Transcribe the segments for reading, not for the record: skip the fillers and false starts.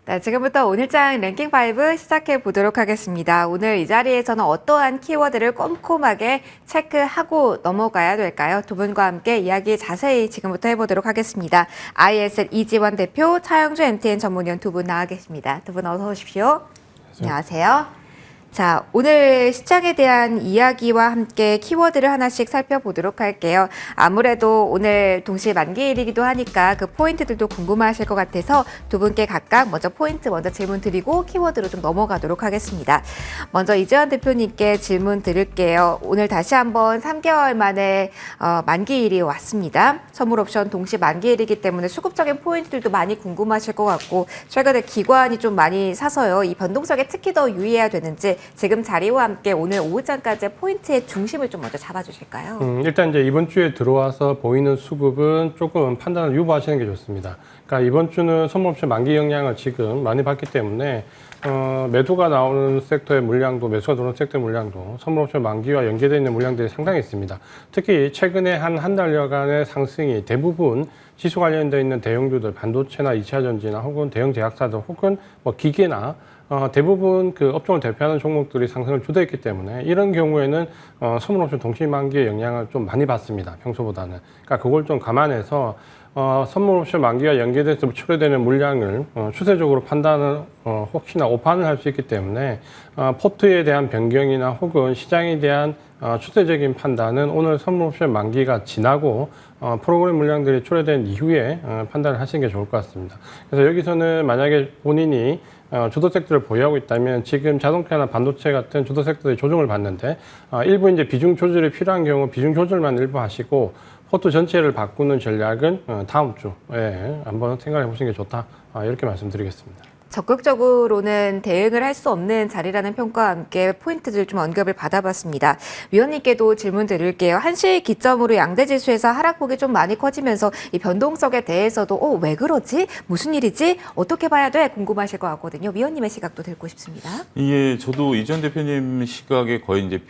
네, 지금부터 오늘장 랭킹 5 시작해 보도록 하겠습니다. 오늘 이 자리에서는 어떠한 키워드를 꼼꼼하게 체크하고 넘어가야 될까요? 두 분과 함께 이야기 자세히 지금부터 해보도록 하겠습니다. ISL 이지원 대표, 차영주 MTN 전문위원 두 분 나와 계십니다. 두 분 어서 오십시오. 안녕하세요. 자, 오늘 시장에 대한 이야기와 함께 키워드를 하나씩 살펴보도록 할게요. 아무래도 오늘 동시에 만기일이기도 하니까 그 포인트들도 궁금하실 것 같아서 두 분께 각각 먼저 질문 드리고 키워드로 좀 넘어가도록 하겠습니다. 먼저 이재원 대표님께 질문 드릴게요. 오늘 다시 한번 3개월 만에 만기일이 왔습니다. 선물 옵션 동시 만기일이기 때문에 수급적인 포인트들도 많이 궁금하실 것 같고 최근에 기관이 좀 많이 사서요. 이 변동성에 특히 더 유의해야 되는지 지금 자리와 함께 오늘 오후장까지의 포인트의 중심을 좀 먼저 잡아주실까요? 일단 이제 이번 주에 들어와서 보이는 수급은 조금 판단을 유보하시는 게 좋습니다. 그러니까 이번 주는 선물옵션 만기 영향을 지금 많이 받기 때문에 매도가 나오는 섹터의 물량도 매수가 들어오는 섹터의 물량도 선물옵션 만기와 연계되어 있는 물량들이 상당히 있습니다. 특히 최근에 한 달여간의 상승이 대부분 지수 관련되어 있는 대형주들 반도체나 2차 전지나 혹은 대형 제약사들 혹은 뭐 기계나 대부분 그 업종을 대표하는 종목들이 상승을 주도했기 때문에 이런 경우에는 선물옵션 동시만기의 영향을 좀 많이 받습니다. 평소보다는. 그러니까 그걸 좀 감안해서 선물옵션 만기와 연계돼서 출회되는 물량을 추세적으로 판단을 혹시나 오판을 할 수 있기 때문에 포트에 대한 변경이나 혹은 시장에 대한 추세적인 판단은 오늘 선물옵션 만기가 지나고 프로그램 물량들이 출회된 이후에 판단을 하시는 게 좋을 것 같습니다. 그래서 여기서는 만약에 본인이 주도 섹터를 보유하고 있다면 지금 자동차나 반도체 같은 주도 섹터의 조정을 받는데 일부 이제 비중 조절이 필요한 경우 비중 조절만 일부 하시고 포트 전체를 바꾸는 전략은 다음 주에 한번 생각해 보시는 게 좋다. 이렇게 말씀드리겠습니다. 적극적으로는 대응을 할 수 없는 자리라는 평가와 함께 포인트들 좀 언급을 받아봤습니다. 위원님께도 질문 드릴게요. 한시 기점으로 양대지수에서 하락폭이 좀 많이 커지면서 이 변동성에 대해서도 왜 그러지? 무슨 일이지? 어떻게 봐야 돼? 궁금하실 것 같거든요. 위원님의 시각도 듣고 싶습니다. 예, 저도 이전 대표님 시각에 거의 이제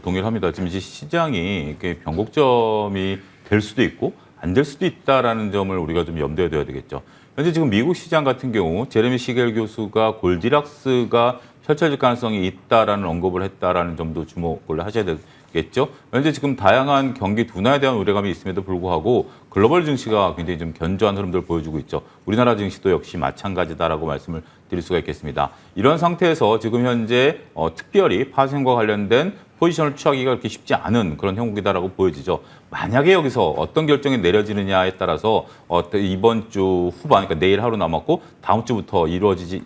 동의를 합니다. 지금 이제 시장이 이렇게 변곡점이 될 수도 있고 안 될 수도 있다라는 점을 우리가 좀 염두에 둬야 되겠죠. 현재 지금 미국 시장 같은 경우 제레미 시겔 교수가 골디락스가 펼쳐질 가능성이 있다라는 언급을 했다라는 점도 주목을 하셔야 되겠죠. 현재 지금 다양한 경기 둔화에 대한 우려감이 있음에도 불구하고 글로벌 증시가 굉장히 좀 견조한 흐름들을 보여주고 있죠. 우리나라 증시도 역시 마찬가지다라고 말씀을 드릴 수가 있겠습니다. 이런 상태에서 지금 현재 특별히 파생과 관련된 포지션을 취하기가 그렇게 쉽지 않은 그런 형국이다라고 보여지죠. 만약에 여기서 어떤 결정이 내려지느냐에 따라서 이번 주 후반, 그러니까 내일 하루 남았고 다음 주부터 이루어지지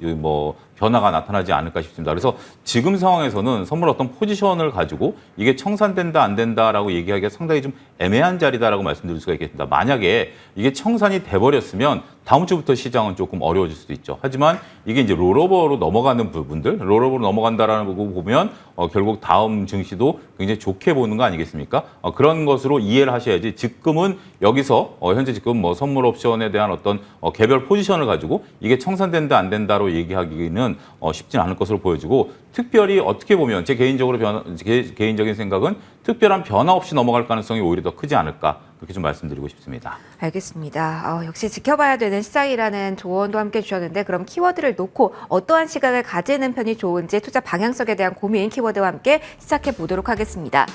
변화가 나타나지 않을까 싶습니다. 그래서 지금 상황에서는 선물 어떤 포지션을 가지고 이게 청산된다 안 된다라고 얘기하기가 상당히 좀 애매한 자리다라고 말씀드릴 수가 있겠습니다. 만약에 이게 청산이 돼버렸으면 다음 주부터 시장은 조금 어려워질 수도 있죠. 하지만 이게 이제 롤오버로 넘어가는 부분들, 롤오버로 넘어간다라는 거 보면 결국 다음 증시도 굉장히 좋게 보는 거 아니겠습니까? 그런 것으로 이해를 하셔야지 지금은 여기서 현재 지금 선물 옵션에 대한 어떤 개별 포지션을 가지고 이게 청산된다 안 된다로 얘기하기는 쉽진 않을 것으로 보여지고 특별히 어떻게 보면 제 개인적인 생각은 특별한 변화 없이 넘어갈 가능성이 오히려 더 크지 않을까 그렇게 좀 말씀드리고 싶습니다. 알겠습니다. 역시 지켜봐야 되는 시장이라는 조언도 함께 주셨는데 그럼 키워드를 놓고 어떠한 시각을 가지는 편이 좋은지 투자 방향성에 대한 고민 키워드와 함께 시작해 보도록 하겠습니다.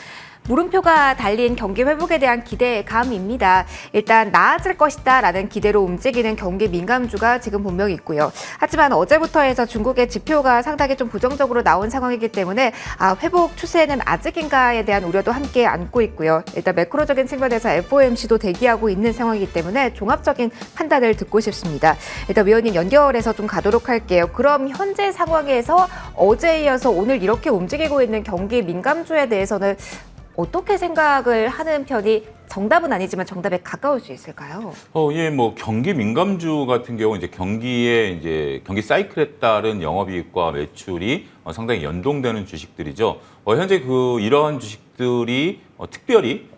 물음표가 달린 경기 회복에 대한 기대감입니다. 일단 나아질 것이다라는 기대로 움직이는 경기 민감주가 지금 분명히 있고요. 하지만 어제부터 해서 중국의 지표가 상당히 좀 부정적으로 나온 상황이기 때문에 회복 추세는 아직인가에 대한 우려도 함께 안고 있고요. 일단 매크로적인 측면에서 FOMC도 대기하고 있는 상황이기 때문에 종합적인 판단을 듣고 싶습니다. 일단 위원님 연결해서 좀 가도록 할게요. 그럼 현재 상황에서 어제에 이어서 오늘 이렇게 움직이고 있는 경기 민감주에 대해서는 어떻게 생각을 하는 편이 정답은 아니지만 정답에 가까울 수 있을까요? 예, 경기 민감주 같은 경우 이제 경기 사이클에 따른 영업이익과 매출이 상당히 연동되는 주식들이죠. 현재 이러한 주식들이 특별히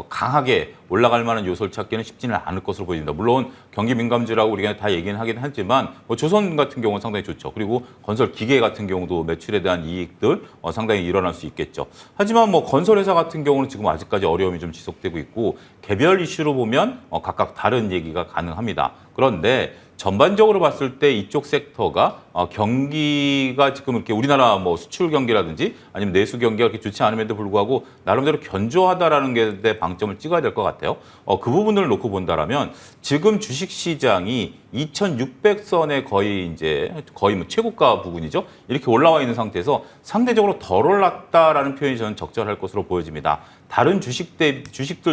강하게 올라갈 만한 요소를 찾기는 쉽지는 않을 것으로 보입니다. 물론 경기 민감주라고 우리가 다 얘기는 하긴 하지만 조선 같은 경우는 상당히 좋죠. 그리고 건설 기계 같은 경우도 매출에 대한 이익들 상당히 일어날 수 있겠죠. 하지만 건설회사 같은 경우는 지금 아직까지 어려움이 좀 지속되고 있고 개별 이슈로 보면 각각 다른 얘기가 가능합니다. 그런데 전반적으로 봤을 때 이쪽 섹터가 경기가 지금 이렇게 우리나라 뭐 수출 경기라든지 아니면 내수 경기가 그렇게 좋지 않음에도 불구하고 나름대로 견조하다라는 게 대 방점을 찍어야 될 것 같아요. 그 부분을 놓고 본다라면 지금 주식 시장이 2,600선에 거의 뭐 최고가 부분이죠. 이렇게 올라와 있는 상태에서 상대적으로 덜 올랐다라는 표현이 저는 적절할 것으로 보여집니다. 다른 주식들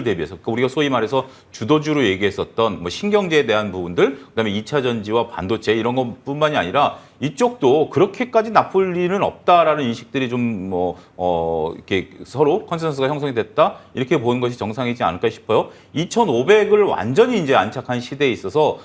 대비해서 그러니까 우리가 소위 말해서 주도주로 얘기했었던 뭐 신경제에 대한 부분들, 그다음에 2차 전지와 반도체 이런 것뿐만이 아니라 이쪽도 그렇게까지 나쁠 일은 없다라는 인식들이 좀 이렇게 서로 컨센서스가 형성이 됐다 이렇게 보는 것이 정상이지 않을까 싶어요. 2,500을 완전히 이제 안착한 시대에 있어서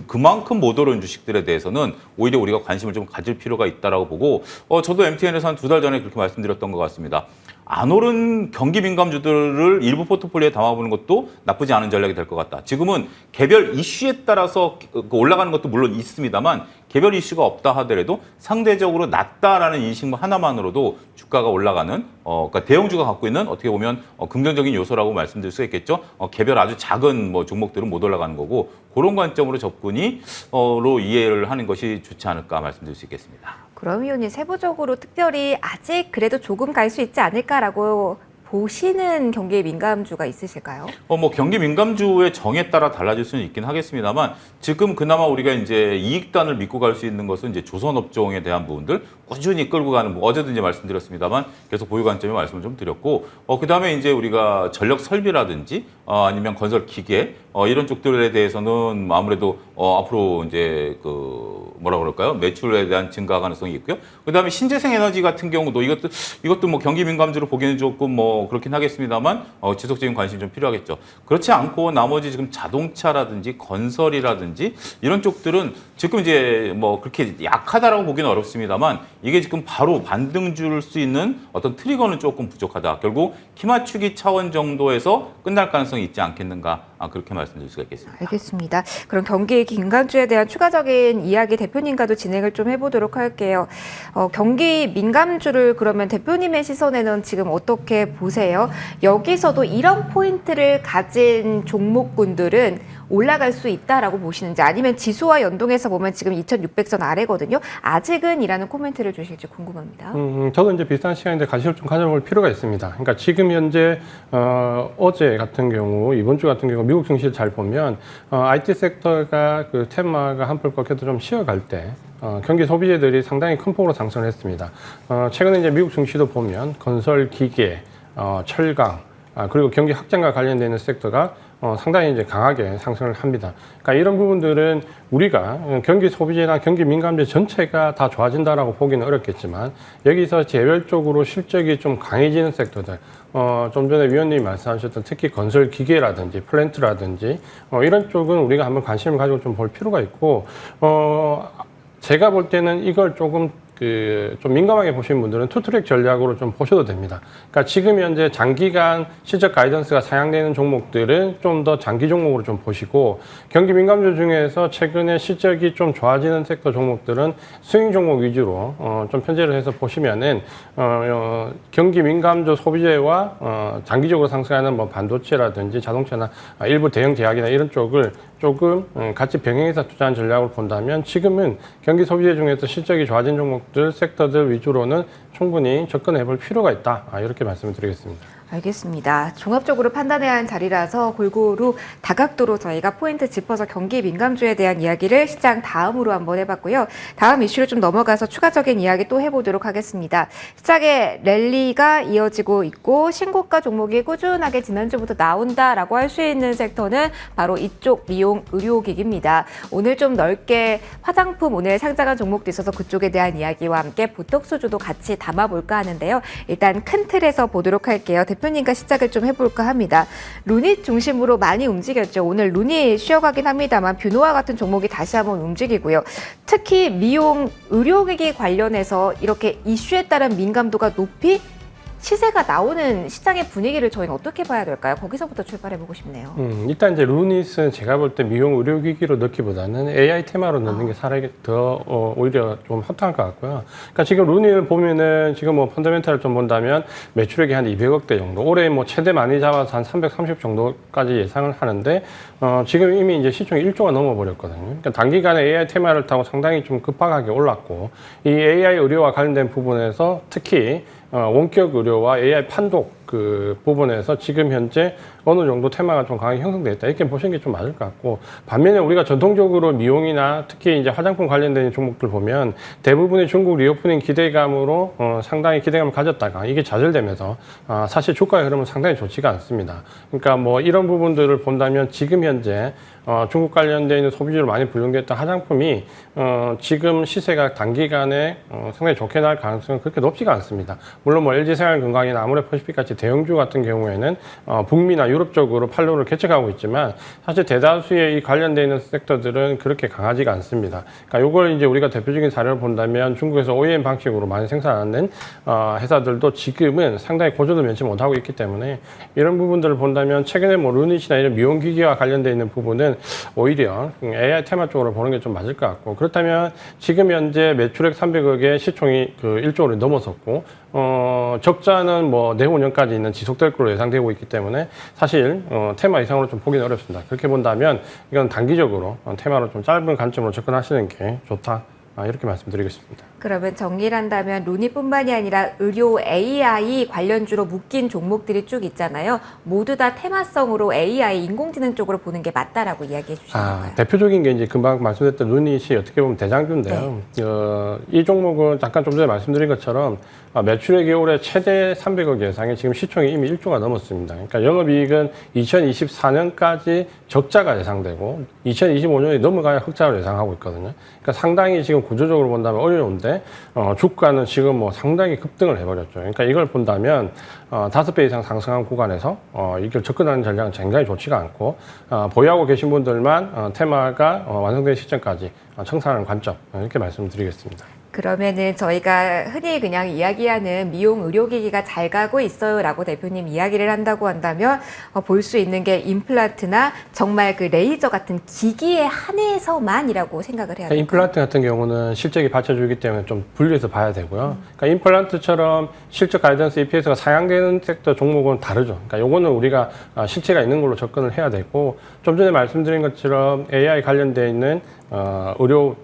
그만큼 못 오른 주식들에 대해서는 오히려 우리가 관심을 좀 가질 필요가 있다라고 보고 저도 MTN에서 한 2달 전에 그렇게 말씀드렸던 것 같습니다. 안 오른 경기 민감주들을 일부 포트폴리오에 담아보는 것도 나쁘지 않은 전략이 될 것 같다. 지금은 개별 이슈에 따라서 올라가는 것도 물론 있습니다만 개별 이슈가 없다 하더라도 상대적으로 낮다라는 인식 하나만으로도 주가가 올라가는 그러니까 대형주가 갖고 있는 어떻게 보면 긍정적인 요소라고 말씀드릴 수 있겠죠. 개별 아주 작은 뭐 종목들은 못 올라가는 거고 그런 관점으로 접근으로 이해를 하는 것이 좋지 않을까 말씀드릴 수 있겠습니다. 그럼 위원님 세부적으로 특별히 아직 그래도 조금 갈 수 있지 않을까라고 보시는 경기에 민감주가 있으실까요? 뭐 경기 민감주의 정에 따라 달라질 수는 있긴 하겠습니다만 지금 그나마 우리가 이제 이익단을 믿고 갈 수 있는 것은 이제 조선업종에 대한 부분들 꾸준히 끌고 가는 어제도 이제 말씀드렸습니다만 계속 보유 관점에 말씀을 좀 드렸고 그다음에 이제 우리가 전력 설비라든지 아니면 건설 기계 이런 쪽들에 대해서는 아무래도 앞으로 이제 뭐라 그럴까요? 매출에 대한 증가 가능성이 있고요. 그다음에 신재생 에너지 같은 경우도 이것도 뭐 경기 민감주로 보기에는 조금 뭐 그렇긴 하겠습니다만 지속적인 관심이 좀 필요하겠죠. 그렇지 않고 나머지 지금 자동차라든지 건설이라든지 이런 쪽들은 지금 이제 뭐 그렇게 약하다라고 보기는 어렵습니다만 이게 지금 바로 반등 줄 수 있는 어떤 트리거는 조금 부족하다. 결국 키 맞추기 차원 정도에서 끝날 가능성이 있지 않겠는가 그렇게 말씀드릴 수가 있겠습니다. 알겠습니다. 그럼 경기 민감주에 대한 추가적인 이야기 대표님과도 진행을 좀 해보도록 할게요. 경기 민감주를 그러면 대표님의 시선에는 지금 어떻게 보세요? 여기서도 이런 포인트를 가진 종목군들은 올라갈 수 있다라고 보시는지 아니면 지수와 연동해서 보면 지금 2,600선 아래거든요. 아직은 이라는 코멘트를 주실지 궁금합니다. 저도 이제 비슷한 시간인데 관심을 좀 가져볼 필요가 있습니다. 그러니까 지금 현재 어제 같은 경우 이번 주 같은 경우 미국 증시를 잘 보면 IT 섹터가 그 테마가 한풀 꺾여도 좀 쉬어갈 때 경기 소비재들이 상당히 큰 폭으로 상승을 했습니다. 최근에 이제 미국 증시도 보면 건설 기계, 철강 그리고 경기 확장과 관련되는 섹터가 상당히 이제 강하게 상승을 합니다. 그러니까 이런 부분들은 우리가 경기 소비재나 경기 민감재 전체가 다 좋아진다라고 보기는 어렵겠지만 여기서 개별적으로 실적이 좀 강해지는 섹터들, 좀 전에 위원님이 말씀하셨던 특히 건설 기계라든지 플랜트라든지 이런 쪽은 우리가 한번 관심을 가지고 좀 볼 필요가 있고 제가 볼 때는 이걸 조금 좀 민감하게 보시는 분들은 투트랙 전략으로 좀 보셔도 됩니다. 그러니까 지금 현재 장기간 실적 가이던스가 상향되는 종목들은 좀 더 장기 종목으로 좀 보시고 경기 민감주 중에서 최근에 실적이 좀 좋아지는 섹터 종목들은 스윙 종목 위주로 좀 편제를 해서 보시면은 경기 민감주 소비재와 장기적으로 상승하는 뭐 반도체라든지 자동차나 일부 대형 제약이나 이런 쪽을 조금 같이 병행해서 투자한 전략을 본다면 지금은 경기 소비재 중에서 실적이 좋아진 종목들, 섹터들 위주로는 충분히 접근해 볼 필요가 있다. 이렇게 말씀을 드리겠습니다. 알겠습니다. 종합적으로 판단해야 하는 자리라서 골고루 다각도로 저희가 포인트 짚어서 경기 민감주에 대한 이야기를 시장 다음으로 한번 해봤고요. 다음 이슈로 좀 넘어가서 추가적인 이야기 또 해보도록 하겠습니다. 시장에 랠리가 이어지고 있고 신고가 종목이 꾸준하게 지난주부터 나온다라고 할 수 있는 섹터는 바로 이쪽 미용 의료기기입니다. 오늘 좀 넓게 화장품 오늘 상장한 종목도 있어서 그쪽에 대한 이야기와 함께 보톡스주도 같이 담아볼까 하는데요. 일단 큰 틀에서 보도록 할게요. 대표님과 시작을 좀 해볼까 합니다. 루닛 중심으로 많이 움직였죠. 오늘 루닛 쉬어가긴 합니다만 뷰노와 같은 종목이 다시 한번 움직이고요. 특히 미용 의료기기 관련해서 이렇게 이슈에 따른 민감도가 높이 시세가 나오는 시장의 분위기를 저희는 어떻게 봐야 될까요? 거기서부터 출발해 보고 싶네요. 일단 이제 루닛은 제가 볼 때 미용 의료기기로 넣기보다는 AI 테마로 넣는 게 사람이 더 오히려 좀 합당할 것 같고요. 그러니까 지금 루닛을 보면은 지금 뭐 펀더멘탈을 좀 본다면 매출액이 한 200억대 정도, 올해 뭐 최대 많이 잡아서 한 330 정도까지 예상을 하는데 지금 이미 이제 시총이 1조가 넘어버렸거든요. 그러니까 단기간에 AI 테마를 타고 상당히 좀 급박하게 올랐고, 이 AI 의료와 관련된 부분에서 특히 원격 의료와 AI 판독 그 부분에서 지금 현재 어느 정도 테마가 좀 강하게 형성되어 있다, 이렇게 보시는 게 좀 맞을 것 같고, 반면에 우리가 전통적으로 미용이나 특히 이제 화장품 관련된 종목들 보면 대부분의 중국 리오프닝 기대감으로 상당히 기대감을 가졌다가 이게 좌절되면서 사실 주가의 흐름은 상당히 좋지가 않습니다. 그러니까 뭐 이런 부분들을 본다면 지금 현재 중국 관련되어 있는 소비주로 많이 분류됐던 화장품이 지금 시세가 단기간에 상당히 좋게 나올 가능성은 그렇게 높지가 않습니다. 물론 뭐 LG생활건강이나 아모레퍼시픽 같이 대형주 같은 경우에는 북미나 유럽 쪽으로 판로를 개척하고 있지만 사실 대다수의 이 관련되어 있는 섹터들은 그렇게 강하지가 않습니다. 그러니까 이걸 이제 우리가 대표적인 사례를 본다면 중국에서 OEM 방식으로 많이 생산하는 회사들도 지금은 상당히 고전을 면치 못하고 있기 때문에 이런 부분들을 본다면 최근에 뭐 루닛이나 이런 미용기기와 관련되어 있는 부분은 오히려 AI 테마 쪽으로 보는 게 좀 맞을 것 같고, 그렇다면 지금 현재 매출액 300억에 시총이 그 1조를 넘어섰고 적자는 뭐 내후년까지 있는 지속될 걸로 예상되고 있기 때문에 사실 테마 이상으로 좀 보기는 어렵습니다. 그렇게 본다면 이건 단기적으로 테마로 좀 짧은 관점으로 접근하시는 게 좋다, 이렇게 말씀드리겠습니다. 그러면 정리를 한다면 루닛뿐만이 아니라 의료 AI 관련주로 묶인 종목들이 쭉 있잖아요. 모두 다 테마성으로 AI 인공지능 쪽으로 보는 게 맞다라고 이야기해 주시는 건가요? 대표적인 게 이제 금방 말씀드렸던 루닛이 어떻게 보면 대장주인데요. 이 종목은 잠깐 좀 전에 말씀드린 것처럼 매출액이 올해 최대 300억 예상에 지금 시총이 이미 1조가 넘었습니다. 그러니까 영업이익은 2024년까지 적자가 예상되고 2025년이 넘어가야 흑자를 예상하고 있거든요. 그러니까 상당히 지금 구조적으로 본다면 어려운데 주가는 지금 뭐 상당히 급등을 해버렸죠. 그러니까 이걸 본다면 5배 이상 상승한 구간에서 이걸 접근하는 전략은 굉장히 좋지가 않고 보유하고 계신 분들만 테마가 완성된 시점까지 청산하는 관점, 이렇게 말씀드리겠습니다. 그러면은 저희가 흔히 그냥 이야기하는 미용 의료기기가 잘 가고 있어요 라고 대표님 이야기를 한다고 한다면 볼 수 있는 게 임플란트나 정말 그 레이저 같은 기기에 한해서만이라고 생각을 해야 될까요? 임플란트 같은 경우는 실적이 받쳐주기 때문에 좀 분리해서 봐야 되고요. 그러니까 임플란트처럼 실적 가이던스 EPS가 상향되는 섹터 종목은 다르죠. 그러니까 요거는 우리가 실체가 있는 걸로 접근을 해야 되고, 좀 전에 말씀드린 것처럼 AI 관련되어 있는 의료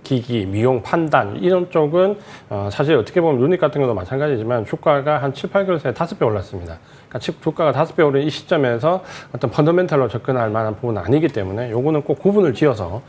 기기, 미용 판단 이런 쪽은 사실 어떻게 보면 루닛 같은 것도 마찬가지지만 주가가 한 7, 8개월 사이에 5배 올랐습니다. 그러니까 주가가 5배 오른 이 시점에서 어떤 펀더멘탈로 접근할 만한 부분은 아니기 때문에 요거는 꼭 구분을 지어서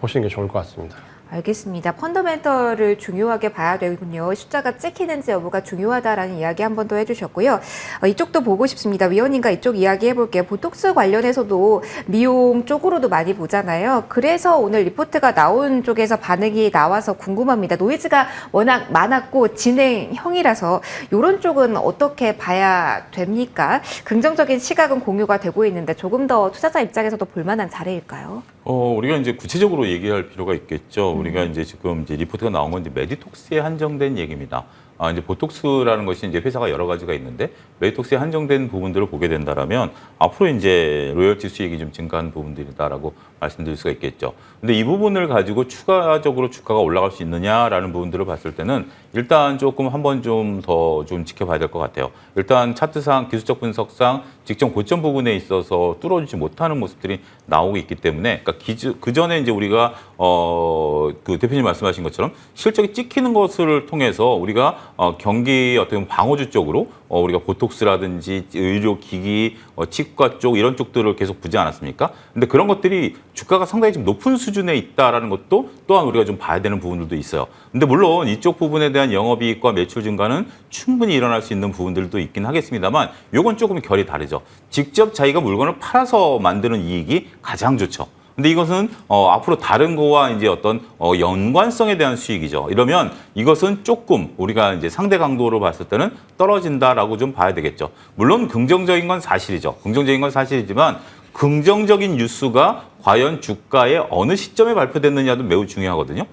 보시는 게 좋을 것 같습니다. 알겠습니다. 펀더멘털을 중요하게 봐야 되군요. 숫자가 찍히는지 여부가 중요하다라는 이야기 한 번 더 해주셨고요. 이쪽도 보고 싶습니다. 위원님과 이쪽 이야기 해볼게요. 보톡스 관련해서도 미용 쪽으로도 많이 보잖아요. 그래서 오늘 리포트가 나온 쪽에서 반응이 나와서 궁금합니다. 노이즈가 워낙 많았고 진행형이라서 이런 쪽은 어떻게 봐야 됩니까? 긍정적인 시각은 공유가 되고 있는데 조금 더 투자자 입장에서도 볼만한 자리일까요? 우리가 이제 구체적으로 얘기할 필요가 있겠죠. 우리가 이제 지금 이제 리포트가 나온 건 이제 메디톡스에 한정된 얘기입니다. 이제 보톡스라는 것이 이제 회사가 여러 가지가 있는데 메디톡스에 한정된 부분들을 보게 된다라면 앞으로 이제 로열티 수익이 좀 증가한 부분들이다라고 말씀드릴 수가 있겠죠. 근데 이 부분을 가지고 추가적으로 주가가 올라갈 수 있느냐라는 부분들을 봤을 때는 일단 조금 한번 좀 더 좀 지켜봐야 될 것 같아요. 일단 차트상 기술적 분석상 직전 고점 부분에 있어서 뚫어주지 못하는 모습들이 나오고 있기 때문에, 그러니까 그 전에 이제 우리가 그 대표님 말씀하신 것처럼 실적이 찍히는 것을 통해서 우리가 경기 어떻게 보면 방어주 쪽으로 우리가 보톡스라든지 의료기기, 치과 쪽 이런 쪽들을 계속 보지 않았습니까? 근데 그런 것들이 주가가 상당히 좀 높은 수준에 있다라는 것도 또한 우리가 좀 봐야 되는 부분들도 있어요. 근데 물론 이쪽 부분에 대한 영업이익과 매출 증가는 충분히 일어날 수 있는 부분들도 있긴 하겠습니다만 이건 조금 결이 다르죠. 직접 자기가 물건을 팔아서 만드는 이익이 가장 좋죠. 근데 이것은 앞으로 다른 거와 이제 어떤 연관성에 대한 수익이죠. 이러면 이것은 조금 우리가 이제 상대 강도로 봤을 때는 떨어진다라고 좀 봐야 되겠죠. 물론 긍정적인 건 사실이죠. 긍정적인 건 사실이지만 긍정적인 뉴스가 과연 주가의 어느 시점에 발표됐느냐도 매우 중요하거든요.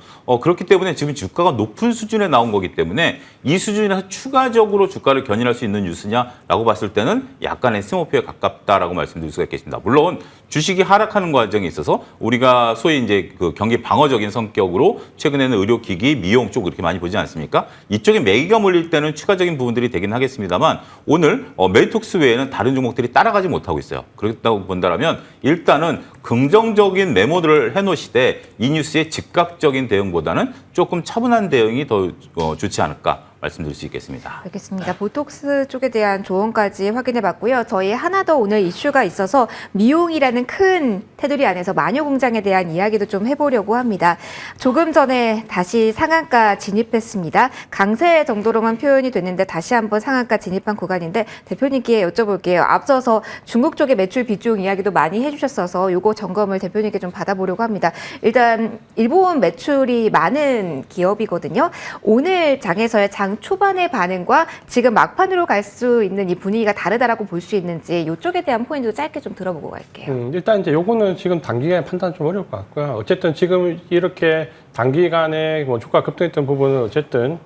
그렇기 때문에 지금 주가가 높은 수준에 나온 거기 때문에 이 수준에서 추가적으로 주가를 견인할 수 있는 뉴스냐라고 봤을 때는 약간의 스모피에 가깝다라고 말씀드릴 수가 있겠습니다. 물론 주식이 하락하는 과정에 있어서 우리가 소위 이제 그 경기 방어적인 성격으로 최근에는 의료기기, 미용 쪽 이렇게 많이 보지 않습니까? 이쪽에 매기가 몰릴 때는 추가적인 부분들이 되긴 하겠습니다만 오늘 메이톡스 외에는 다른 종목들이 따라가지 못하고 있어요. 그렇다고 본다면 일단은 긍정적인 메모들을 해놓으시되 이 뉴스의 즉각적인 대응보다는 조금 차분한 대응이 더 좋지 않을까 말씀드릴 수 있겠습니다. 알겠습니다. 보톡스 쪽에 대한 조언까지 확인해 봤고요. 저희 하나 더 오늘 이슈가 있어서 미용이라는 큰 테두리 안에서 마녀 공장에 대한 이야기도 좀 해보려고 합니다. 조금 전에 다시 상한가 진입했습니다. 강세 정도로만 표현이 됐는데 다시 한번 상한가 진입한 구간인데 대표님께 여쭤볼게요. 앞서서 중국 쪽의 매출 비중 이야기도 많이 해주셨어서 요거 점검을 대표님께 좀 받아보려고 합니다. 일단 일본 매출이 많은 기업이거든요. 오늘 장에서의 장 초반의 반응과 지금 막판으로 갈 수 있는 이 분위기가 다르다라고 볼 수 있는지 이쪽에 대한 포인트도 짧게 좀 들어보고 갈게요. 일단 이제 요거는 지금 단기간에 판단 좀 어려울 것 같고요. 어쨌든 지금 이렇게 단기간에 뭐 주가 급등했던 부분은 어쨌든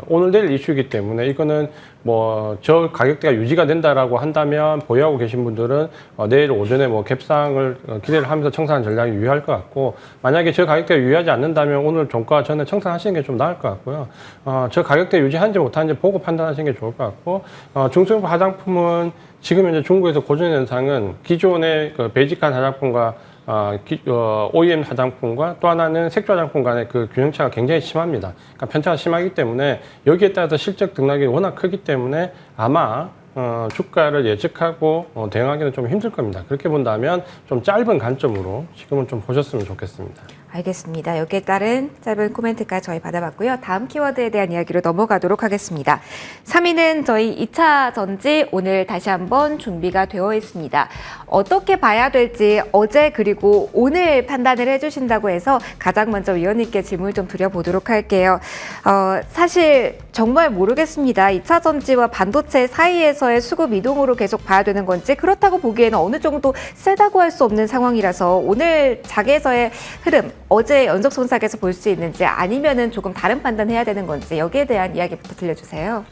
오늘 내일 이슈이기 때문에 이거는 뭐 저 가격대가 유지가 된다라고 한다면 보유하고 계신 분들은 내일 오전에 뭐 갭상을 기대를 하면서 청산하는 전략이 유효할 것 같고 만약에 저 가격대가 유의하지 않는다면 오늘 종가 전에 청산하시는 게 좀 나을 것 같고요. 저 가격대 유지하는지 못하는지 보고 판단하시는 게 좋을 것 같고 중소형품 화장품은 지금 현재 중국에서 고전 현상은 기존의 그 베이직한 화장품과 OEM 화장품과 또 하나는 색조 화장품 간의 그 균형차가 굉장히 심합니다. 그러니까 편차가 심하기 때문에 여기에 따라서 실적 등락이 워낙 크기 때문에 아마 주가를 예측하고 대응하기는 좀 힘들 겁니다. 그렇게 본다면 좀 짧은 관점으로 지금은 좀 보셨으면 좋겠습니다. 알겠습니다. 여기에 따른 짧은 코멘트까지 저희 받아봤고요. 다음 키워드에 대한 이야기로 넘어가도록 하겠습니다. 3위는 저희 2차 전지 오늘 다시 한번 준비가 되어 있습니다. 어떻게 봐야 될지 어제 그리고 오늘 판단을 해주신다고 해서 가장 먼저 위원님께 질문을 좀 드려보도록 할게요. 사실 정말 모르겠습니다. 2차 전지와 반도체 사이에서의 수급 이동으로 계속 봐야 되는 건지 그렇다고 보기에는 어느 정도 세다고 할 수 없는 상황이라서 오늘 장에서의 흐름 어제 연속 손삭에서 볼 수 있는지 아니면은 조금 다른 판단해야 되는 건지 여기에 대한 이야기부터 들려주세요.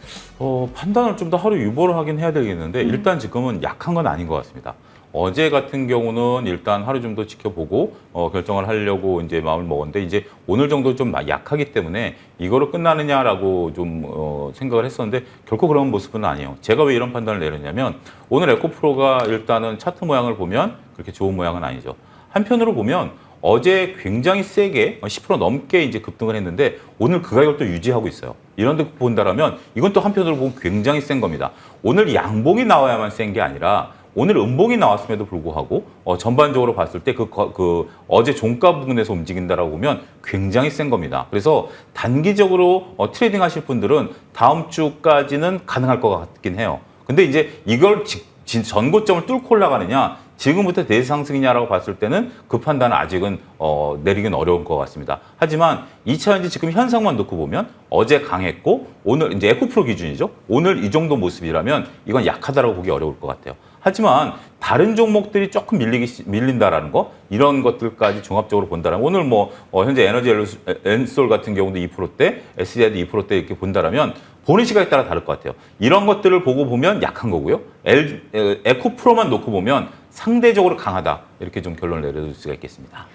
판단을 좀 더 하루 유보를 하긴 해야 되겠는데 일단 지금은 약한 건 아닌 것 같습니다. 어제 같은 경우는 일단 하루 좀 더 지켜보고 결정을 하려고 이제 마음을 먹었는데 이제 오늘 정도 좀 약하기 때문에 이거로 끝나느냐라고 좀 생각을 했었는데 결코 그런 모습은 아니에요. 제가 왜 이런 판단을 내렸냐면 오늘 에코프로가 일단은 차트 모양을 보면 그렇게 좋은 모양은 아니죠. 한편으로 보면 어제 굉장히 세게 10% 넘게 이제 급등을 했는데 오늘 그 가격을 또 유지하고 있어요. 이런 데 본다라면 이건 또 한편으로 보면 굉장히 센 겁니다. 오늘 양봉이 나와야만 센 게 아니라 오늘 음봉이 나왔음에도 불구하고 전반적으로 봤을 때 그 어제 종가 부분에서 움직인다라고 보면 굉장히 센 겁니다. 그래서 단기적으로 트레이딩 하실 분들은 다음 주까지는 가능할 것 같긴 해요. 근데 이제 이걸 전고점을 뚫고 올라가느냐 지금부터 대상승이냐라고 봤을 때는 그 판단은 아직은 내리긴 어려운 것 같습니다. 하지만 2차 전지 지금 현상만 놓고 보면 어제 강했고 오늘 이제 에코프로 기준이죠. 오늘 이 정도 모습이라면 이건 약하다라고 보기 어려울 것 같아요. 하지만 다른 종목들이 조금 밀린다라는 거 이런 것들까지 종합적으로 본다면 오늘 뭐 현재 에너지 엔솔 같은 경우도 2%대, SDI도 2%대 이렇게 본다라면 보는 시각에 따라 다를 것 같아요. 이런 것들을 보고 보면 약한 거고요. 에코프로만 놓고 보면 상대적으로 강하다 이렇게 좀 결론을 내려줄 수가 있겠습니다.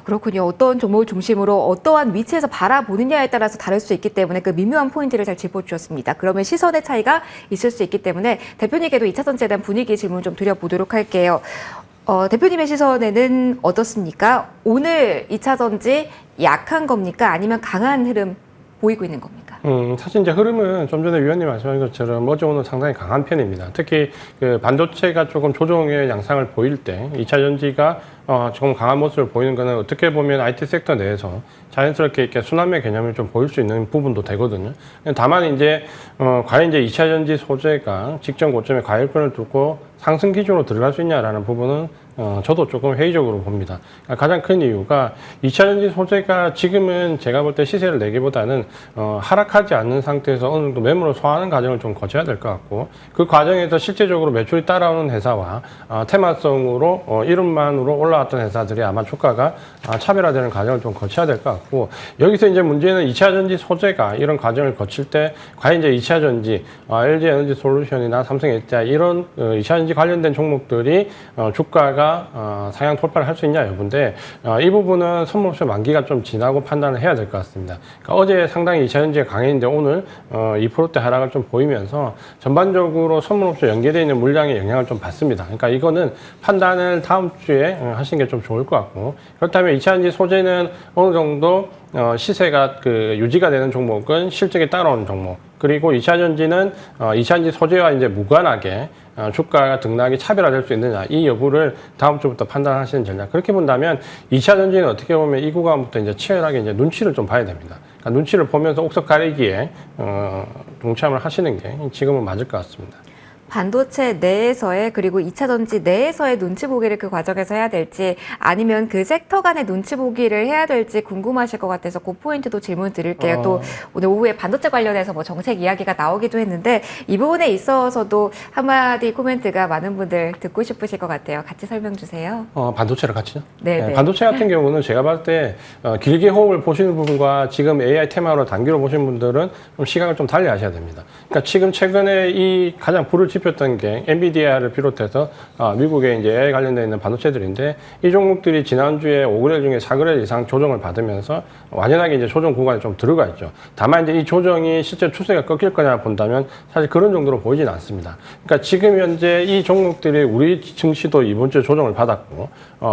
그렇군요. 어떤 종목을 중심으로 어떠한 위치에서 바라보느냐에 따라서 다를 수 있기 때문에 그 미묘한 포인트를 잘 짚어주셨습니다. 그러면 시선의 차이가 있을 수 있기 때문에 대표님께도 2차 전지에 대한 분위기 질문 좀 드려보도록 할게요. 대표님의 시선에는 어떻습니까? 오늘 2차 전지 약한 겁니까? 아니면 강한 흐름 보이고 있는 겁니까? 사실 이제 흐름은 좀 전에 위원님 말씀하신 것처럼 어제 오늘 상당히 강한 편입니다. 특히 그 반도체가 조금 조정의 양상을 보일 때 2차 전지가 조금 강한 모습을 보이는 것은 어떻게 보면 IT 섹터 내에서 자연스럽게 이렇게 순환매 개념을 좀 보일 수 있는 부분도 되거든요. 다만 이제 과연 이제 2차 전지 소재가 직전 고점에 가열권을 두고 상승 기조로 들어갈 수 있냐라는 부분은 저도 조금 회의적으로 봅니다. 그러니까 가장 큰 이유가 2차전지 소재가 지금은 제가 볼 때 시세를 내기보다는 하락하지 않는 상태에서 어느 정도 매물을 소화하는 과정을 좀 거쳐야 될 것 같고, 그 과정에서 실제적으로 매출이 따라오는 회사와 테마성으로 이름만으로 올라왔던 회사들이 아마 주가가 차별화되는 과정을 좀 거쳐야 될 것 같고, 여기서 이제 문제는 2차전지 소재가 이런 과정을 거칠 때 과연 이제 2차전지 LG에너지솔루션이나 삼성HDI 이런 2차전지 관련된 종목들이 주가가 상향 돌파를 할 수 있냐 여부인데, 이 부분은 선물옵션 만기가 좀 지나고 판단을 해야 될 것 같습니다. 그러니까 어제 상당히 2차전지가 강했는데 오늘 2%대 하락을 좀 보이면서 전반적으로 선물옵션 연계되어 있는 물량에 영향을 좀 받습니다. 그러니까 이거는 판단을 다음 주에 하시는 게 좀 좋을 것 같고, 그렇다면 2차전지 소재는 어느 정도 시세가 유지가 되는 종목은 실적에 따라오는 종목, 그리고 2차전지는 2차전지 소재와 이제 무관하게 주가가 등락이 차별화될 수 있느냐, 이 여부를 다음 주부터 판단하시는 전략. 그렇게 본다면 2차전지는 어떻게 보면 이 구간부터 이제 치열하게 이제 눈치를 좀 봐야 됩니다. 그러니까 눈치를 보면서 옥석 가리기에 동참을 하시는 게 지금은 맞을 것 같습니다. 반도체 내에서의, 그리고 2차전지 내에서의 눈치 보기를 그 과정에서 해야 될지, 아니면 그 섹터 간의 눈치 보기를 해야 될지 궁금하실 것 같아서 그 포인트도 질문 드릴게요. 또 오늘 오후에 반도체 관련해서 뭐 정책 이야기가 나오기도 했는데, 이 부분에 있어서도 한마디 코멘트가 많은 분들 듣고 싶으실 것 같아요. 같이 설명 주세요. 반도체를 같이요? 네. 반도체 같은 경우는 제가 봤을 때 길게 호흡을 보시는 부분과 지금 AI 테마로 단기로 보시는 분들은 좀 시각을 좀 달리 하셔야 됩니다. 그러니까 지금 최근에 이 가장 불을 지폈던 게 엔비디아를 비롯해서 미국의 이제 AI 관련되어 있는 반도체들인데, 이 종목들이 지난주에 5그레일 중에 4그레일 이상 조정을 받으면서 완연하게 이제 조정 구간에 좀 들어가 있죠. 다만 이제 이 조정이 실제 추세가 꺾일 거냐 본다면 사실 그런 정도로 보이진 않습니다. 그러니까 지금 현재 이 종목들이 우리 증시도 이번 주에 조정을 받았고,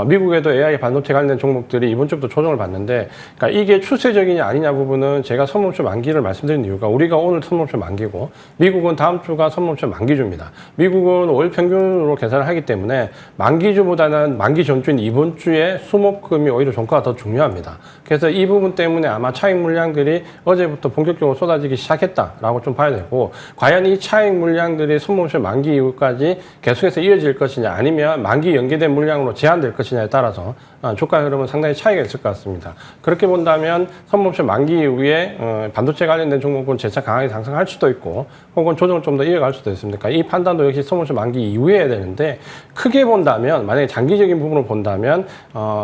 미국에도 AI 반도체 관련된 종목들이 이번 주부터 조정을 받는데, 그러니까 이게 추세적이냐 아니냐 부분은 제가 선물옵션 만기를 말씀드린 이유가, 우리가 오늘 선물옵션 만기고 미국은 다음 주가 선물옵션 만기주입니다. 미국은 5일 평균으로 계산을 하기 때문에 만기주보다는 만기 전주인 이번 주에 수목금이 오히려 종가가 더 중요합니다. 그래서 이 부분 때문에 아마 차익 물량들이 어제부터 본격적으로 쏟아지기 시작했다라고 좀 봐야 되고, 과연 이 차익 물량들이 선물옵션 만기 이후까지 계속해서 이어질 것이냐, 아니면 만기 연계된 물량으로 제한될 것이냐에 따라서 주가 흐름은 상당히 차이가 있을 것 같습니다. 그렇게 본다면 선물옵션 만기 이후에 반도체 관련된 종목은 재차 강하게 상승할 수도 있고, 혹은 조정을 좀 더 이어갈 수도 있습니다. 그러니까 이 판단도 역시 선물옵션 만기 이후에 해야 되는데, 크게 본다면, 만약에 장기적인 부분을 본다면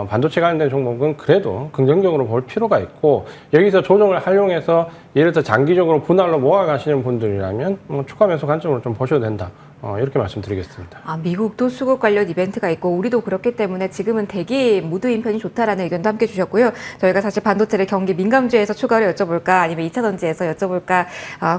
반도체 관련된 종목은 그래도 긍정적으로 볼 필요가 있고, 여기서 조정을 활용해서 예를 들어 장기적으로 분할로 모아가시는 분들이라면 추가 매수 관점으로 좀 보셔도 된다. 이렇게 말씀드리겠습니다. 미국도 수급 관련 이벤트가 있고 우리도 그렇기 때문에 지금은 대기 모드인 편이 좋다라는 의견도 함께 주셨고요. 저희가 사실 반도체를 경기 민감주에서 추가로 여쭤볼까, 아니면 2차전지에서 여쭤볼까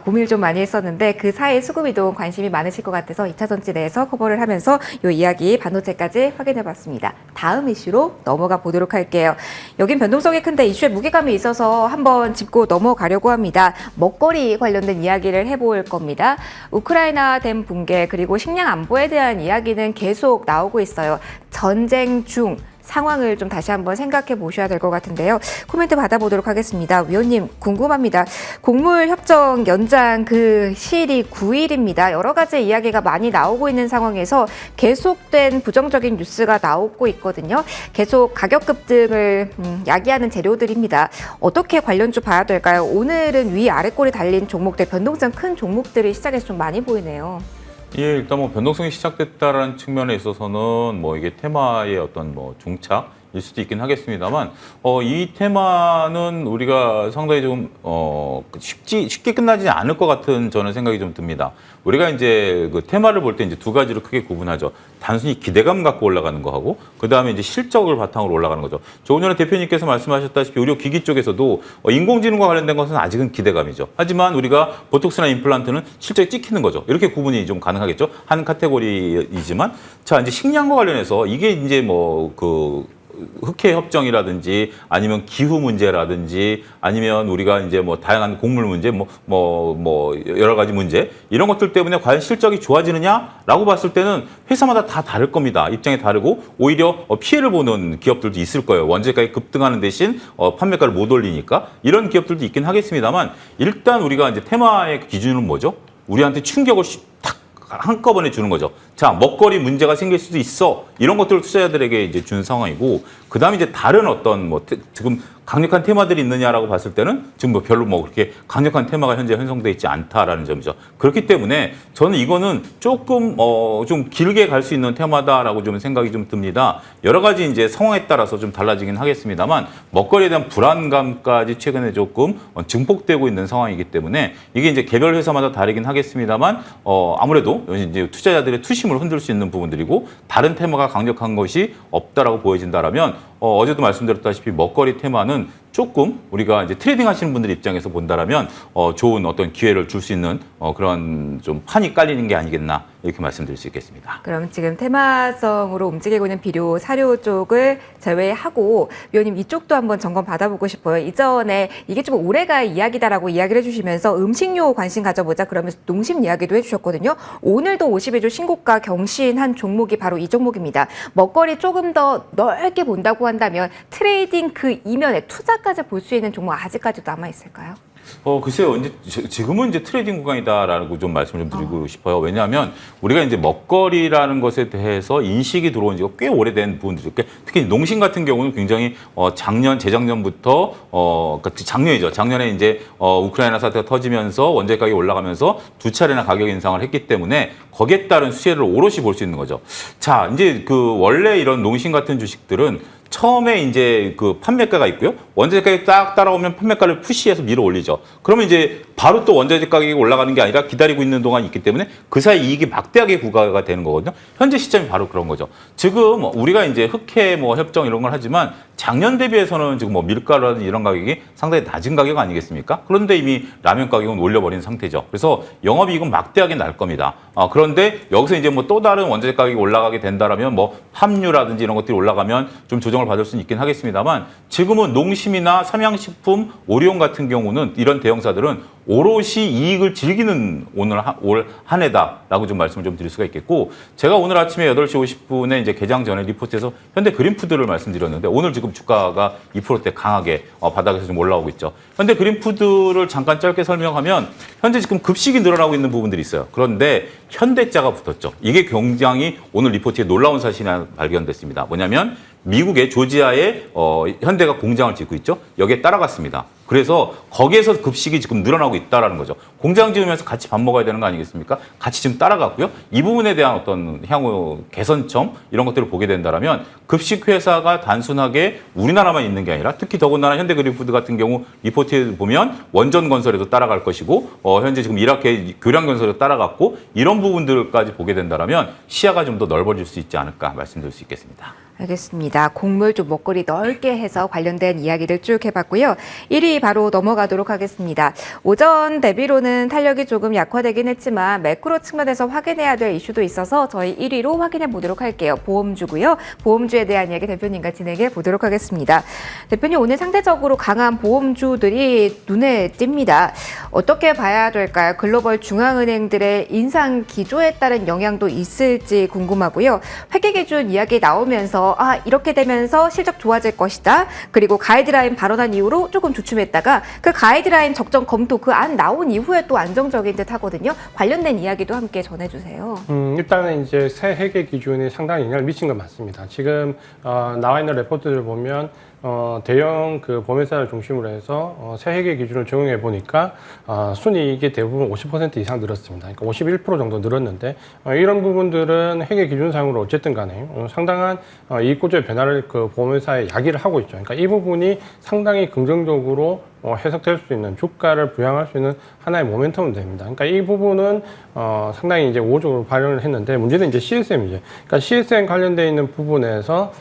고민을 좀 많이 했었는데, 그 사이에 수급 이동 관심이 많으실 것 같아서 2차전지 내에서 커버를 하면서 이 이야기 반도체까지 확인해봤습니다. 다음 이슈로 넘어가 보도록 할게요. 여긴 변동성이 큰데 이슈에 무게감이 있어서 한번 짚고 넘어가려고 합니다. 먹거리 관련된 이야기를 해볼 겁니다. 우크라이나 댐 붕괴, 그리고 식량 안보에 대한 이야기는 계속 나오고 있어요. 전쟁 중 상황을 좀 다시 한번 생각해 보셔야 될 것 같은데요. 코멘트 받아보도록 하겠습니다. 위원님, 궁금합니다. 곡물 협정 연장 그 시일이 9일입니다. 여러 가지 이야기가 많이 나오고 있는 상황에서 계속된 부정적인 뉴스가 나오고 있거든요. 계속 가격 급등을 야기하는 재료들입니다. 어떻게 관련주 봐야 될까요? 오늘은 위아래 꼴이 달린 종목들, 변동성 큰 종목들이 시장에서 좀 많이 보이네요. 예, 일단 뭐 변동성이 시작됐다라는 측면에 있어서는 뭐 이게 테마의 어떤 뭐 종착일 수도 있긴 하겠습니다만, 이 테마는 우리가 상당히 좀 쉽게 끝나지 않을 것 같은 저는 생각이 좀 듭니다. 우리가 이제 그 테마를 볼 때 이제 두 가지로 크게 구분하죠. 단순히 기대감 갖고 올라가는 거하고, 그 다음에 이제 실적을 바탕으로 올라가는 거죠. 조금 전에 대표님께서 말씀하셨다시피 의료기기 쪽에서도 인공지능과 관련된 것은 아직은 기대감이죠. 하지만 우리가 보톡스나 임플란트는 실적이 찍히는 거죠. 이렇게 구분이 좀 가능하겠죠. 한 카테고리이지만, 자, 이제 식량과 관련해서 이게 이제 뭐 흑해 협정이라든지 아니면 기후 문제라든지 아니면 우리가 이제 뭐 다양한 곡물 문제 여러 가지 문제, 이런 것들 때문에 과연 실적이 좋아지느냐라고 봤을 때는 회사마다 다 다를 겁니다. 입장이 다르고 오히려 피해를 보는 기업들도 있을 거예요. 원재가가 급등하는 대신 판매가를 못 올리니까 이런 기업들도 있긴 하겠습니다만, 일단 우리가 이제 테마의 기준은 뭐죠? 우리한테 충격을 탁 한꺼번에 주는 거죠. 자, 먹거리 문제가 생길 수도 있어. 이런 것들을 투자자들에게 이제 준 상황이고, 그 다음에 이제 다른 어떤 지금 강력한 테마들이 있느냐라고 봤을 때는 지금 뭐 별로 뭐 그렇게 강력한 테마가 현재 형성돼 있지 않다라는 점이죠. 그렇기 때문에 저는 이거는 조금 좀 길게 갈 수 있는 테마다라고 좀 생각이 좀 듭니다. 여러 가지 이제 상황에 따라서 좀 달라지긴 하겠습니다만 먹거리에 대한 불안감까지 최근에 조금 증폭되고 있는 상황이기 때문에 이게 이제 개별 회사마다 다르긴 하겠습니다만 아무래도 이제 투자자들의 투심을 흔들 수 있는 부분들이고 다른 테마가 강력한 것이 없다라고 보여진다라면 어제도 말씀드렸다시피 먹거리 테마는 조금 우리가 이제 트레이딩 하시는 분들 입장에서 본다라면 좋은 어떤 기회를 줄 수 있는 그런 좀 판이 깔리는 게 아니겠나 이렇게 말씀드릴 수 있겠습니다. 그럼 지금 테마성으로 움직이고 있는 비료, 사료 쪽을 제외하고 위원님 이쪽도 한번 점검 받아보고 싶어요. 이전에 이게 좀 오래가 이야기다라고 이야기를 해주시면서 음식료 관심 가져보자 그러면서 농심 이야기도 해주셨거든요. 오늘도 52주 신고가 경신한 종목이 바로 이 종목입니다. 먹거리 조금 더 넓게 본다고 한다면 트레이딩 그 이면에 투자까지 볼 수 있는 종목 아직까지도 남아있을까요? 글쎄요. 이제 지금은 이제 트레이딩 구간이다라고 좀 말씀을 좀 드리고 싶어요. 왜냐하면 우리가 이제 먹거리라는 것에 대해서 인식이 들어온 지가 꽤 오래된 부분들이 특히 농심 같은 경우는 굉장히 재작년부터 그러니까 작년이죠. 작년에 이제 우크라이나 사태가 터지면서 원자재 가격이 올라가면서 두 차례나 가격 인상을 했기 때문에 거기에 따른 수혜를 오롯이 볼 수 있는 거죠. 자, 이제 그 원래 이런 농심 같은 주식들은 처음에 이제 그 판매가가 있고요. 원자재 가격이 딱 따라오면 판매가를 푸시해서 밀어 올리죠. 그러면 이제 바로 또 원자재 가격이 올라가는 게 아니라 기다리고 있는 동안이 있기 때문에 그 사이 이익이 막대하게 부과가 되는 거거든요. 현재 시점이 바로 그런 거죠. 지금 우리가 이제 흑해 뭐 협정 이런 걸 하지만 작년 대비해서는 지금 뭐 밀가루라든지 이런 가격이 상당히 낮은 가격 아니겠습니까? 그런데 이미 라면 가격은 올려버린 상태죠. 그래서 영업이익은 막대하게 날 겁니다. 그런데 여기서 이제 뭐 또 다른 원자재 가격이 올라가게 된다라면 뭐 함유라든지 이런 것들이 올라가면 좀 조정을 받을 수는 있긴 하겠습니다만 지금은 농심이나 삼양식품, 오리온 같은 경우는 이런 대형사들은 오롯이 이익을 즐기는 올 한 해다라고 좀 말씀을 좀 드릴 수가 있겠고 제가 오늘 아침에 8시 50분에 이제 개장 전에 리포트에서 현대 그린푸드를 말씀드렸는데 오늘 지금 주가가 2%대 강하게 바닥에서 좀 올라오고 있죠. 현대 그린푸드를 잠깐 짧게 설명하면 현재 지금 급식이 늘어나고 있는 부분들이 있어요. 그런데 현대자가 붙었죠. 이게 굉장히 오늘 리포트에 놀라운 사실이 하나 발견됐습니다. 뭐냐면 미국의 조지아에 현대가 공장을 짓고 있죠. 여기에 따라갔습니다. 그래서 거기에서 급식이 지금 늘어나고 있다라는 거죠. 공장 지으면서 같이 밥 먹어야 되는 거 아니겠습니까? 같이 지금 따라갔고요. 이 부분에 대한 어떤 향후 개선점 이런 것들을 보게 된다면 급식 회사가 단순하게 우리나라만 있는 게 아니라 특히 더군다나 현대그린푸드 같은 경우 리포트에 보면 원전건설에도 따라갈 것이고 현재 지금 이라크의 교량건설에도 따라갔고 이런 부분들까지 보게 된다면 시야가 좀 더 넓어질 수 있지 않을까 말씀드릴 수 있겠습니다. 알겠습니다. 곡물 좀 먹거리 넓게 해서 관련된 이야기를 쭉 해봤고요. 1위 바로 넘어가도록 하겠습니다. 오전 대비로는 탄력이 조금 약화되긴 했지만 매크로 측면에서 확인해야 될 이슈도 있어서 저희 1위로 확인해 보도록 할게요. 보험주고요. 보험주에 대한 이야기 대표님과 진행해 보도록 하겠습니다. 대표님 오늘 상대적으로 강한 보험주들이 눈에 띕니다. 어떻게 봐야 될까요? 글로벌 중앙은행들의 인상 기조에 따른 영향도 있을지 궁금하고요. 회계 기준 이야기 나오면서 이렇게 되면서 실적 좋아질 것이다. 그리고 가이드라인 발언한 이후로 조금 주춤했다가 그 가이드라인 적정 검토 그 안 나온 이후에 또 안정적인 듯 하거든요. 관련된 이야기도 함께 전해주세요. 일단은 이제 새 회계 기준이 상당히 영향을 미친 건 맞습니다. 지금 나와 있는 레포트를 보면 대형 그 보험회사를 중심으로 해서 새 회계 기준을 적용해 보니까 순이익이 대부분 50% 이상 늘었습니다. 그러니까 51% 정도 늘었는데 이런 부분들은 회계 기준상으로 어쨌든 간에 상당한 이익 구조의 변화를 그 보험회사에 야기를 하고 있죠. 그러니까 이 부분이 상당히 긍정적으로 해석될 수 있는 주가를 부양할 수 있는 하나의 모멘텀은 됩니다. 그러니까 이 부분은 상당히 이제 우호적으로 발현을 했는데 문제는 이제 CSM이죠. 그러니까 CSM 관련되어 있는 부분에서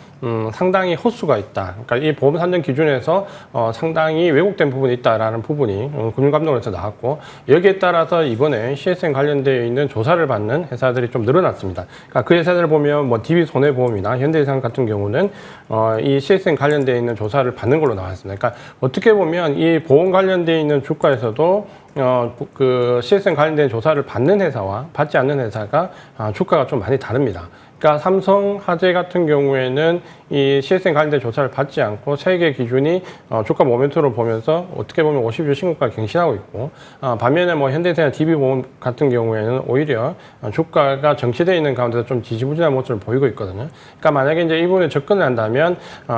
상당히 호수가 있다. 그러니까 이 보험 산정 기준에서 상당히 왜곡된 부분이 있다라는 부분이 금융감독원에서 나왔고 여기에 따라서 이번에 CSM 관련되어 있는 조사를 받는 회사들이 좀 늘어났습니다. 그러니까 그 회사들을 보면 뭐 DB 손해보험이나 현대해상 같은 경우는 이 CSM 관련되어 있는 조사를 받는 걸로 나왔습니다. 그러니까 어떻게 보면 이 보험 관련되어 있는 주가에서도 그 CSM 관련된 조사를 받는 회사와 받지 않는 회사가 주가가 좀 많이 다릅니다. 그러니까 삼성, 화재 같은 경우에는 이 CSN 관련된 조사를 받지 않고 세계 기준이 주가 모멘텀을 보면서 어떻게 보면 50주 신고가 갱신하고 있고, 반면에 뭐 현대해상, DB보험 같은 경우에는 오히려 주가가 정체되어 있는 가운데서 좀 지지부진한 모습을 보이고 있거든요. 그러니까 만약에 이제 이 부분에 접근을 한다면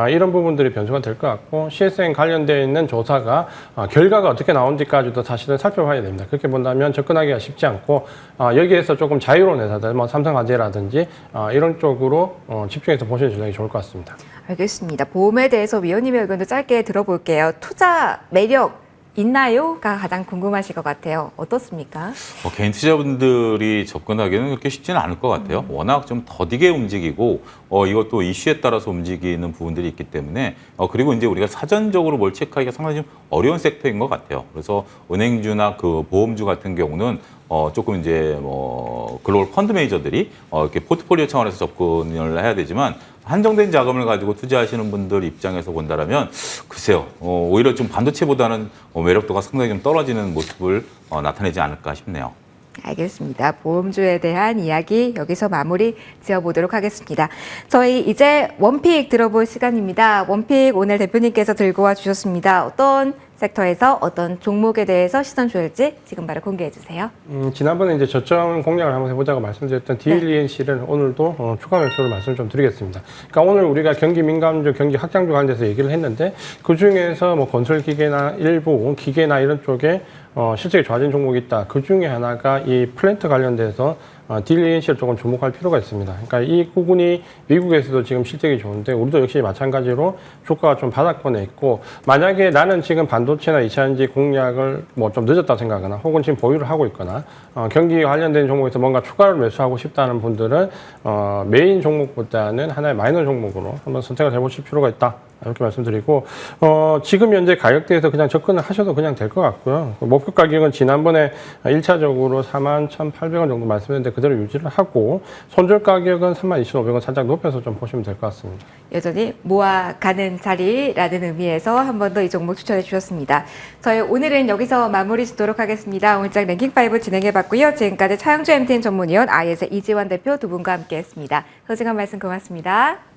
이런 부분들이 변수가 될 것 같고, CSN 관련되어 있는 조사가 결과가 어떻게 나온지까지도 사실은 살펴봐야 됩니다. 그렇게 본다면 접근하기가 쉽지 않고, 여기에서 조금 자유로운 회사들, 뭐 삼성화재라든지 이런 쪽으로 집중해서 보시는 전략이 좋을 것 같습니다. 알겠습니다. 보험에 대해서 위원님의 의견도 짧게 들어볼게요. 투자 매력 있나요?가 가장 궁금하실 것 같아요. 어떻습니까? 개인 투자분들이 접근하기는 그렇게 쉽지는 않을 것 같아요. 워낙 좀 더디게 움직이고 이것도 이슈에 따라서 움직이는 부분들이 있기 때문에 그리고 이제 우리가 사전적으로 뭘 체크하기가 상당히 좀 어려운 섹터인 것 같아요. 그래서 은행주나 그 보험주 같은 경우는 조금 이제 뭐 글로벌 펀드 매니저들이 이렇게 포트폴리오 차원에서 접근을 해야 되지만 한정된 자금을 가지고 투자하시는 분들 입장에서 본다라면 글쎄요, 오히려 좀 반도체보다는 매력도가 상당히 좀 떨어지는 모습을 나타내지 않을까 싶네요. 알겠습니다. 보험주에 대한 이야기 여기서 마무리 지어보도록 하겠습니다. 저희 이제 원픽 들어볼 시간입니다. 원픽 오늘 대표님께서 들고 와 주셨습니다. 어떤 섹터에서 어떤 종목에 대해서 시선 줄지 지금 바로 공개해 주세요. 지난번에 이제 저점 공략을 한번 해보자고 말씀드렸던 DLENC를 오늘도 추가 매수로 말씀을 좀 드리겠습니다. 그러니까 오늘 우리가 경기 민감주, 경기 확장주 관련돼서 얘기를 했는데 그 중에서 뭐 건설 기계나 일부 기계나 이런 쪽에 실적이 좋아진 종목이 있다. 그 중에 하나가 이 플랜트 관련돼서 DLENC를 조금 주목할 필요가 있습니다. 그러니까 이 부분이 미국에서도 지금 실적이 좋은데 우리도 역시 마찬가지로 주가가 좀 바닥권에 있고, 만약에 나는 지금 반도체나 2차전지 공략을 뭐 좀 늦었다 생각하거나 혹은 지금 보유를 하고 있거나 경기 관련된 종목에서 뭔가 추가를 매수하고 싶다는 분들은 메인 종목보다는 하나의 마이너 종목으로 한번 선택을 해보실 필요가 있다. 이렇게 말씀드리고, 지금 현재 가격대에서 그냥 접근을 하셔도 그냥 될 것 같고요. 목표 가격은 지난번에 1차적으로 41,800원 정도 말씀했는데 그대로 유지를 하고, 손절 가격은 32,500원 살짝 높여서 좀 보시면 될 것 같습니다. 여전히 모아가는 자리라는 의미에서 한 번 더 이 종목 추천해 주셨습니다. 저희 오늘은 여기서 마무리 짓도록 하겠습니다. 오늘장 랭킹5 진행해봤고요. 지금까지 차영주 MTN 전문위원 IS의 이지원 대표 두 분과 함께했습니다. 소중한 말씀 고맙습니다.